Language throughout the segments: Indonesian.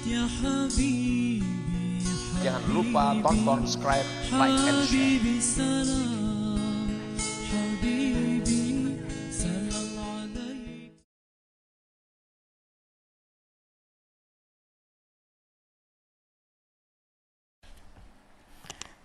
Jangan lupa tonton, subscribe, like, and share.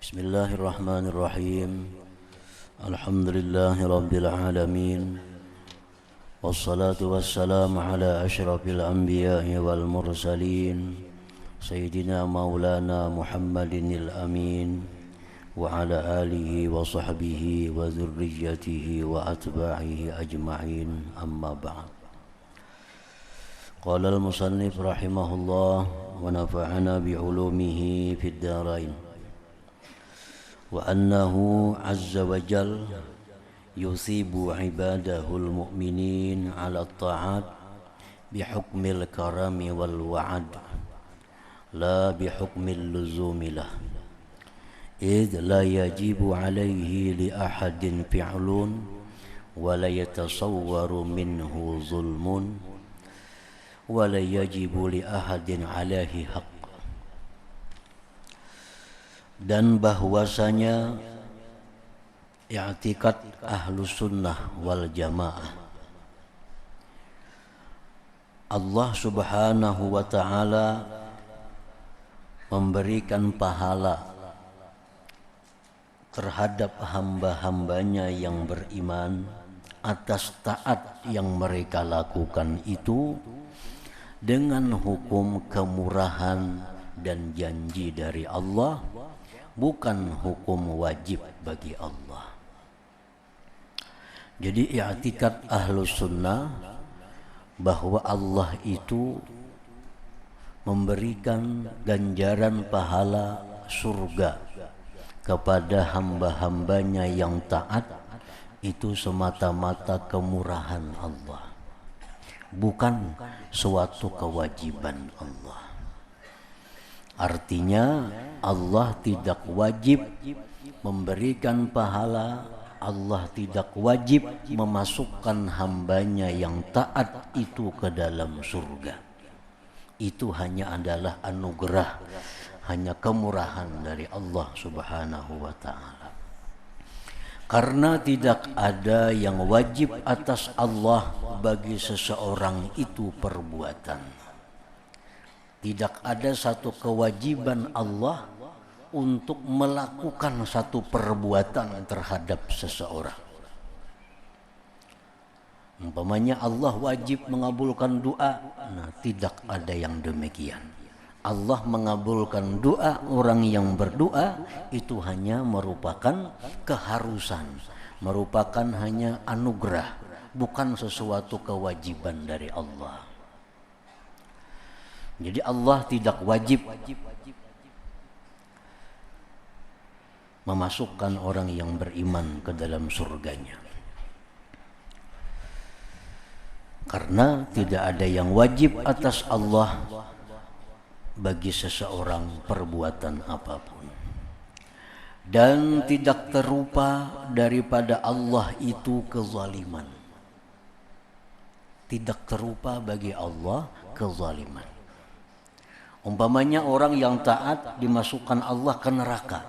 Bismillahirrahmanirrahim. Alhamdulillahi rabbil alamin. Wassalatu wassalamu ala asyrafil anbiya'i wal mursalin Sayyidina maulana Muhammadinil amin wa ala alihi wa sahbihi wa dhurriyyatihi wa atba'ihi ajma'in, amma ba'd. Qala al-musannif rahimahullah wa nafa'ana bi'ulumihi fid dharain. Wa annahu azza wa jal yusibu ibadahul mu'minin ala ta'at bihukmil karami wal wa'ad la bihukmil luzumilah idh la yajibu alaihi li ahadin fi'lun wa la yatasawwaru minhu zulmun wa la yajibu li ahadin alaihi haqq. Dan bahwasanya i'tikad ahlus sunnah wal jamaah, Allah subhanahu wa ta'ala memberikan pahala terhadap hamba-hambanya yang beriman atas taat yang mereka lakukan itu dengan hukum kemurahan dan janji dari Allah, bukan hukum wajib bagi Allah. Jadi i'tikad ahlus sunnah bahwa Allah itu memberikan ganjaran pahala surga kepada hamba-hambanya yang taat itu semata-mata kemurahan Allah, bukan suatu kewajiban Allah. Artinya Allah tidak wajib memberikan pahala, Allah tidak wajib memasukkan hambanya yang taat itu ke dalam surga. Itu hanya adalah anugerah, hanya kemurahan dari Allah subhanahu wa ta'ala. Karena tidak ada yang wajib atas Allah bagi seseorang itu perbuatan. Tidak ada satu kewajiban Allah untuk melakukan satu perbuatan terhadap seseorang. Umpamanya Allah wajib mengabulkan doa, nah tidak ada yang demikian. Allah mengabulkan doa orang yang berdoa itu hanya merupakan keharusan, merupakan hanya anugerah, bukan sesuatu kewajiban dari Allah. Jadi Allah tidak wajib memasukkan orang yang beriman ke dalam surganya. Karena tidak ada yang wajib atas Allah bagi seseorang perbuatan apapun. Dan tidak terupa daripada Allah itu kezaliman. Tidak terupa bagi Allah kezaliman. Umpamanya orang yang taat dimasukkan Allah ke neraka.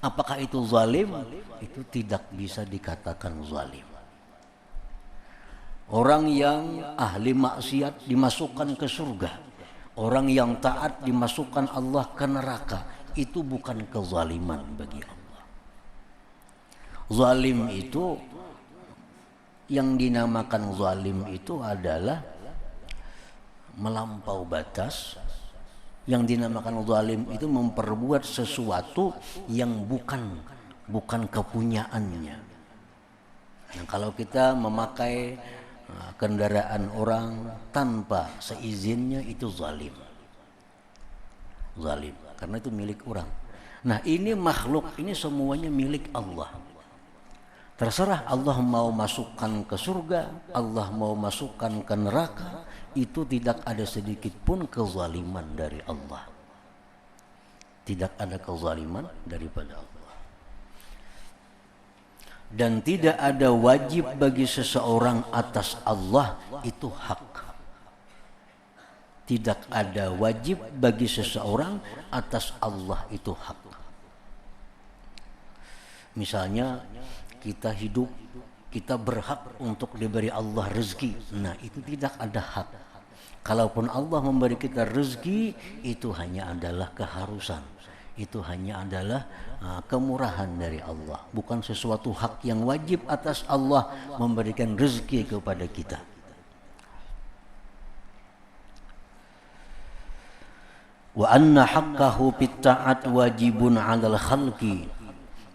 Apakah itu zalim? Itu tidak bisa dikatakan zalim. Orang yang ahli maksiat dimasukkan ke surga. Orang yang taat dimasukkan Allah ke neraka. Itu bukan kezaliman bagi Allah. Zalim itu, yang dinamakan zalim itu adalah melampau batas. Yang dinamakan zalim itu memperbuat sesuatu yang bukan kepunyaannya. Nah, kalau kita memakai kendaraan orang tanpa seizinnya itu zalim. Zalim, karena itu milik orang. Nah, ini makhluk, ini semuanya milik Allah. Terserah Allah mau masukkan ke surga, Allah mau masukkan ke neraka, itu tidak ada sedikit pun kezaliman dari Allah. Tidak ada kezaliman daripada Allah. Dan tidak ada wajib bagi seseorang atas Allah, itu hak. Tidak ada wajib bagi seseorang atas Allah itu hak. Misalnya kita hidup, kita berhak untuk diberi Allah rezeki. Nah, itu tidak ada hak. Kalaupun Allah memberi kita rezeki, itu hanya adalah keharusan. Itu hanya adalah kemurahan dari Allah, bukan sesuatu hak yang wajib atas Allah memberikan rezeki kepada kita. Wa anna haqqahu bitta'at wajibun 'alal khalqi,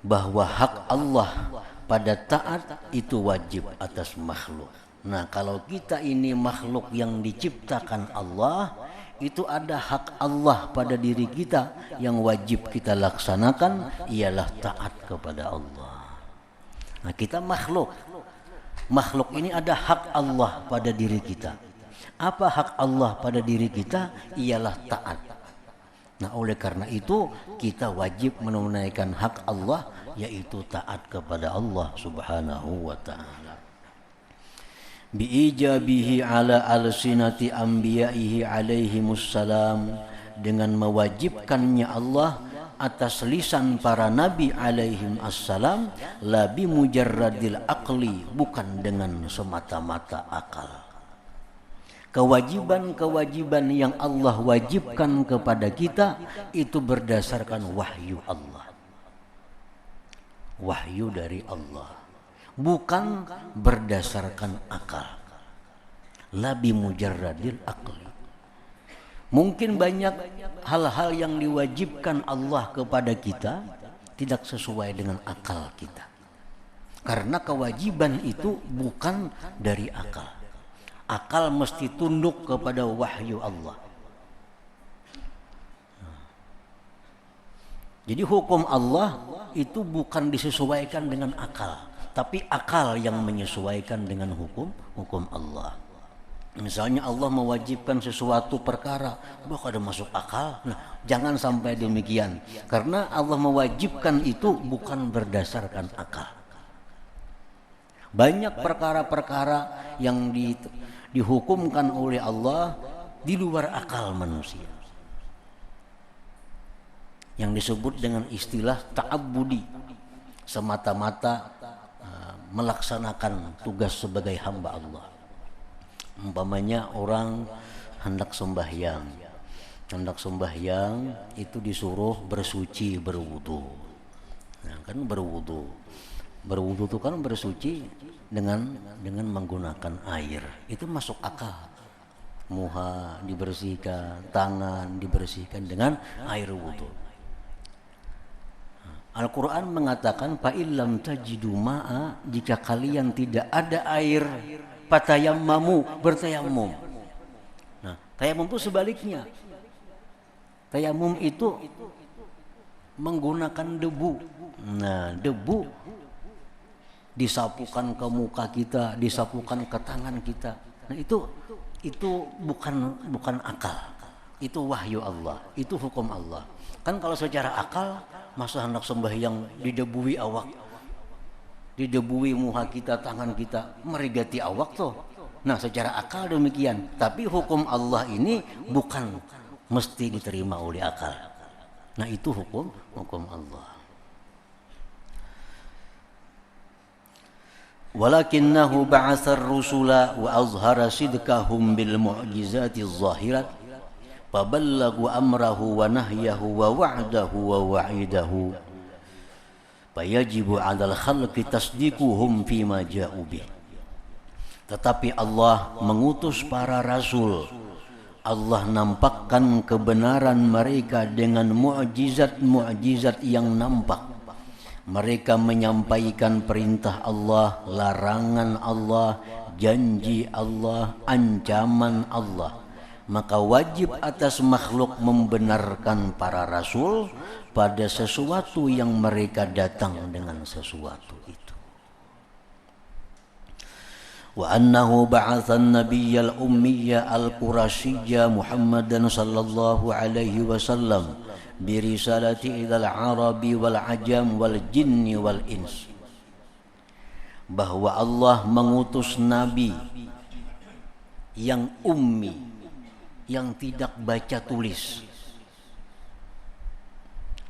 bahwa hak Allah pada taat itu wajib atas makhluk. Nah, kalau kita ini makhluk yang diciptakan Allah, itu ada hak Allah pada diri kita yang wajib kita laksanakan, ialah taat kepada Allah. Nah, kita makhluk. Makhluk ini ada hak Allah pada diri kita. Apa hak Allah pada diri kita? Ialah taat. Nah, oleh karena itu kita wajib menunaikan hak Allah, yaitu taat kepada Allah Subhanahu wa ta'ala. Biijabihi ala alsinati anbiya'ihi alaihimussalam, dengan mewajibkannya Allah atas lisan para nabi alaihim assalam, la bi mujarradil aqli, bukan dengan semata-mata akal. Kewajiban-kewajiban yang Allah wajibkan kepada kita itu berdasarkan wahyu Allah. Wahyu dari Allah, bukan berdasarkan akal. La bi mujarradil aqli. Mungkin banyak hal-hal yang diwajibkan Allah kepada kita tidak sesuai dengan akal kita. Karena kewajiban itu bukan dari akal. Akal mesti tunduk kepada wahyu Allah. Jadi hukum Allah itu bukan disesuaikan dengan akal, tapi akal yang menyesuaikan dengan hukum Allah. Misalnya Allah mewajibkan sesuatu perkara, ada masuk akal. Nah, jangan sampai demikian, karena Allah mewajibkan itu bukan berdasarkan akal. Banyak perkara-perkara yang dihukumkan oleh Allah di luar akal manusia, yang disebut dengan istilah ta'abbudi, semata-mata melaksanakan tugas sebagai hamba Allah. Umpamanya orang hendak sembahyang itu disuruh bersuci, berwudu. Nah, kan berwudu itu kan bersuci dengan menggunakan air, itu masuk akal. Muha dibersihkan, tangan dibersihkan dengan air wudu. Al-Quran mengatakan fa illam tajidu ma'a, jika kalian tidak ada air, fatayammamu, bertayamum. Nah, tayamum itu sebaliknya. Tayamum itu menggunakan debu. Nah, debu disapukan ke muka kita, disapukan ke tangan kita. Nah, itu bukan akal. Itu wahyu Allah, itu hukum Allah. Kan kalau secara akal, masa hendak sembahyang didebui awak, didebui muka kita, tangan kita, merigati awak tuh. Nah, secara akal demikian, tapi hukum Allah ini bukan mesti diterima oleh akal. Nah, itu hukum Allah. Walakinnahu ba'atha ar-rusula wa azhara sidqahum bil mu'jizati adh-dhahirat faballagu amrahu wa nahyahu wa wa'dahu wa wa'idahu fayajibu 'alal khalqi tasdiquhum fima ja'u bih. Tetapi Allah mengutus para rasul. Allah nampakkan kebenaran mereka dengan mu'jizat-mu'jizat yang nampak. Mereka menyampaikan perintah Allah, larangan Allah, janji Allah, ancaman Allah. Maka wajib atas makhluk membenarkan para rasul pada sesuatu yang mereka datang dengan sesuatu itu. Wa annahu ba'atha an-nabiyyal ummiyya al-qurasyiyya Muhammadan sallallahu alaihi wasallam birisalati ilal arabi wal ajam wal jinni wal ins, bahwa Allah mengutus nabi yang ummi, yang tidak baca tulis.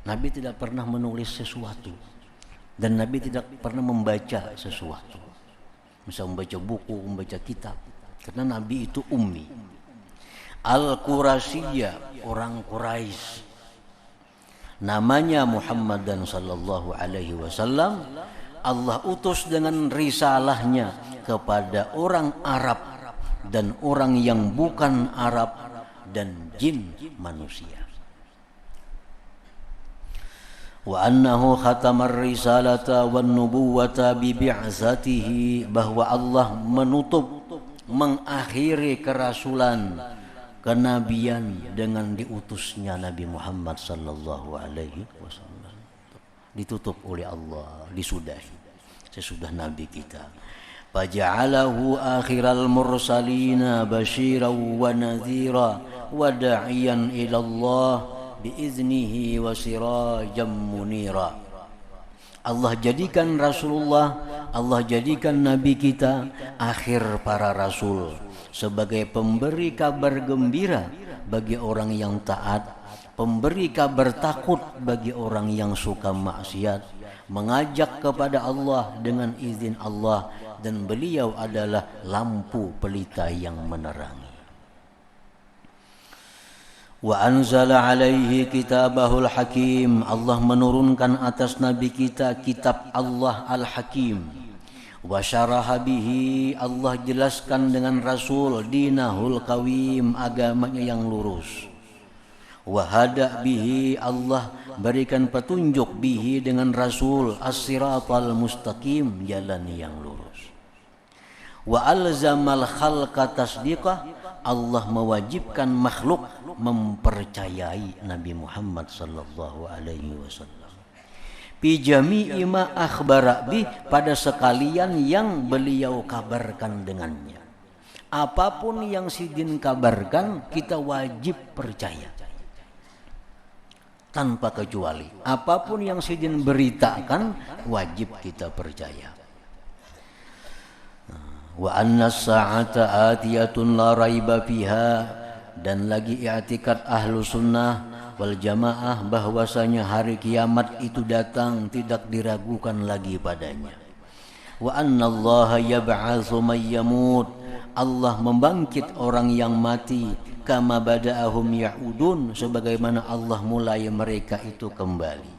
Nabi tidak pernah menulis sesuatu dan Nabi tidak pernah membaca sesuatu. Misal membaca buku, membaca kitab. Karena Nabi itu ummi. Al-Qurasyiyah, orang Quraisy. Namanya Muhammad dan sallallahu alaihi wasallam. Allah utus dengan risalahnya kepada orang Arab dan orang yang bukan Arab dan jin manusia. Wa annahu khatamar risalata wan nubuwata bi bi'zatihi, bahwa Allah menutup, mengakhiri kerasulan, kenabian dengan diutusnya Nabi Muhammad sallallahu alaihi wasallam. Ditutup oleh Allah, disudahi sesudah Nabi kita. Faja'alahu akhiral mursalina basyiran wa nadhira wa da'iyan ila Allah biiznihi wa sirajan munira. Allah jadikan Rasulullah, Allah jadikan Nabi kita akhir para rasul, sebagai pemberi kabar gembira bagi orang yang taat, pemberi kabar takut bagi orang yang suka maksiat, mengajak kepada Allah dengan izin Allah, dan beliau adalah lampu pelita yang menerangi. Wa anzala alaihi kitabahul hakim, Allah menurunkan atas Nabi kita kitab Allah al-Hakim. Wa syaraha bihi, Allah jelaskan dengan Rasul dinahul qawim, agamanya yang lurus. Wa hada bihi, Allah berikan petunjuk bihi dengan Rasul as-siratal mustaqim, jalan yang lurus. Wa alzamal khalqa tasdiqah, Allah mewajibkan makhluk mempercayai Nabi Muhammad sallallahu alaihi wasallam. Fi jami'i ma akhbara bih, pada sekalian yang beliau kabarkan dengannya. Apapun yang sidin kabarkan, kita wajib percaya tanpa kecuali. Apapun yang sidin beritakan, wajib kita percaya. Wa anna as-sa'ata atiyatun la raiba fiha, dan lagi i'tikad ahlu sunnah wal jamaah bahwasanya hari kiamat itu datang, tidak diragukan lagi padanya. Wa anna Allah yab'atsu may yamut, Allah membangkit orang yang mati, kama bada'ahum ya'udun, sebagaimana Allah mulai mereka itu kembali.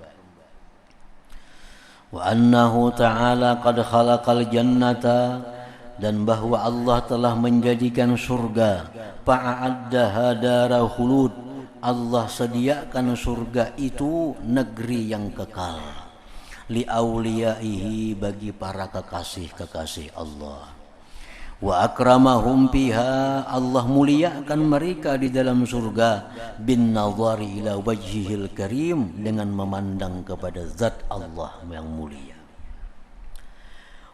Wa annahu ta'ala qad khalaqal jannata, dan bahwa Allah telah menjadikan surga, fa'addaha dara khulud, Allah sediakan surga itu negeri yang kekal, li auliyaihi, bagi para kekasih-kekasih Allah. Wa akramahum fiha, Allah muliakan mereka di dalam surga, bin nazari ila wajhihil karim, dengan memandang kepada zat Allah yang mulia.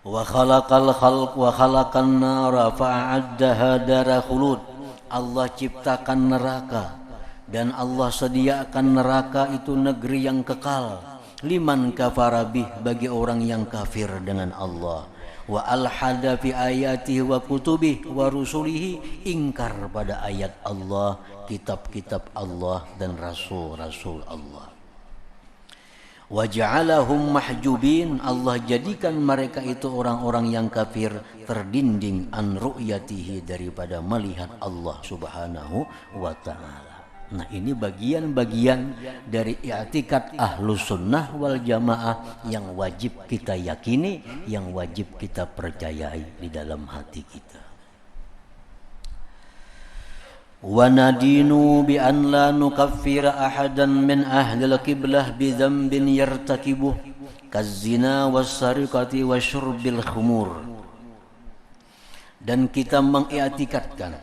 Wa khalaqal khalq wa khalaqan nara fa'addaha dara khulud, Allah ciptakan neraka dan Allah sediakan neraka itu negeri yang kekal, liman kafara bih, bagi orang yang kafir dengan Allah. Wa alhada fi ayatihi wa kutubih wa rusulihi, ingkar pada ayat Allah, kitab-kitab Allah dan rasul-rasul Allah. Wa ja'alahum mahjubin, Allah jadikan mereka itu orang-orang yang kafir terdinding an ru'yatihi, daripada melihat Allah subhanahu wa ta'ala. Nah, ini bagian-bagian dari i'tikad ahlus sunnah wal jamaah yang wajib kita yakini, yang wajib kita percayai di dalam hati kita. Wa nadinu bi an la nukaffira ahadan min ahli al-qiblah bi dhanbin yartakibuh kaz-zina was-sariqati wasyurbil khumur. Dan kita mengiktikadkan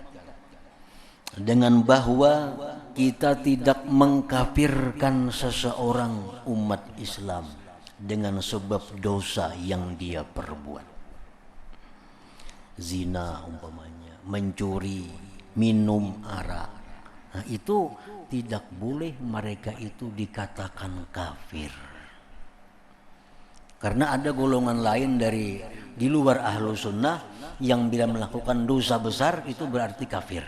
dengan bahwa kita tidak mengkafirkan seseorang umat Islam dengan sebab dosa yang dia perbuat. Zina umpamanya, mencuri, minum arak. Nah, itu tidak boleh mereka itu dikatakan kafir. Karena ada golongan lain dari di luar ahlu sunnah yang bila melakukan dosa besar itu berarti kafir.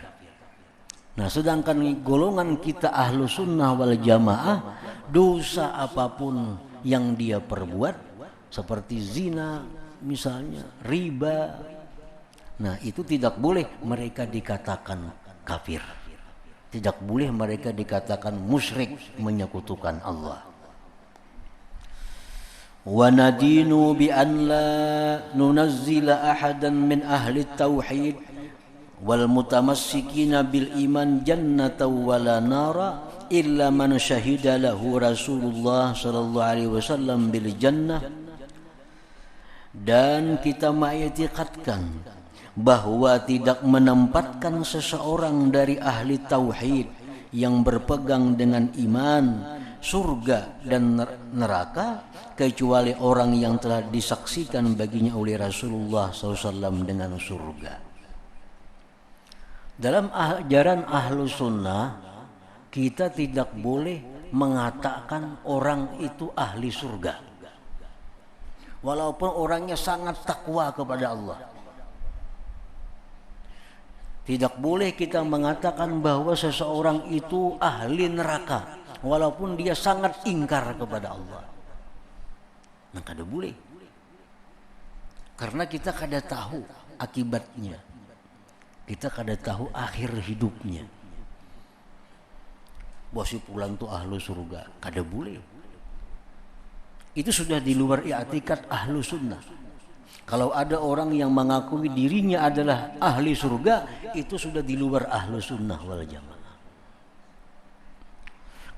Nah, sedangkan golongan kita ahlu sunnah wal jamaah, dosa apapun yang dia perbuat, seperti zina misalnya, riba, nah itu tidak boleh mereka dikatakan kafir, tidak boleh mereka dikatakan musyrik, menyekutukan Allah. Wa nadinu bi an la nunazzila ahadan min ahli tauhid wal mutamassikina bil iman jannata wala nara illa man syahida lahu Rasulullah sallallahu alaihi wasallam bil jannah. Dan kita mengiktikadkan bahwa tidak menempatkan seseorang dari ahli tauhid yang berpegang dengan iman, surga dan neraka, kecuali orang yang telah disaksikan baginya oleh Rasulullah SAW dengan surga. Dalam ajaran ahlu sunnah, kita tidak boleh mengatakan orang itu ahli surga, walaupun orangnya sangat takwa kepada Allah. Tidak boleh kita mengatakan bahwa seseorang itu ahli neraka, walaupun dia sangat ingkar kepada Allah. Nah, kada boleh, karena kita kada tahu akibatnya, kita kada tahu akhir hidupnya. Bosi pulang tuh ahlu surga, kada boleh. Itu sudah di luar i'tikad ahlu sunnah. Kalau ada orang yang mengakui dirinya adalah ahli surga, itu sudah di luar ahlu sunnah wal jamaah.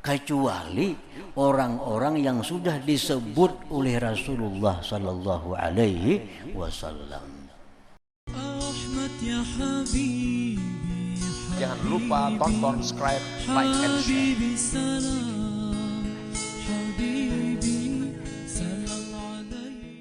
Kecuali orang-orang yang sudah disebut oleh Rasulullah sallallahu alaihi wasallam. Jangan lupa tonton, subscribe, like, and share.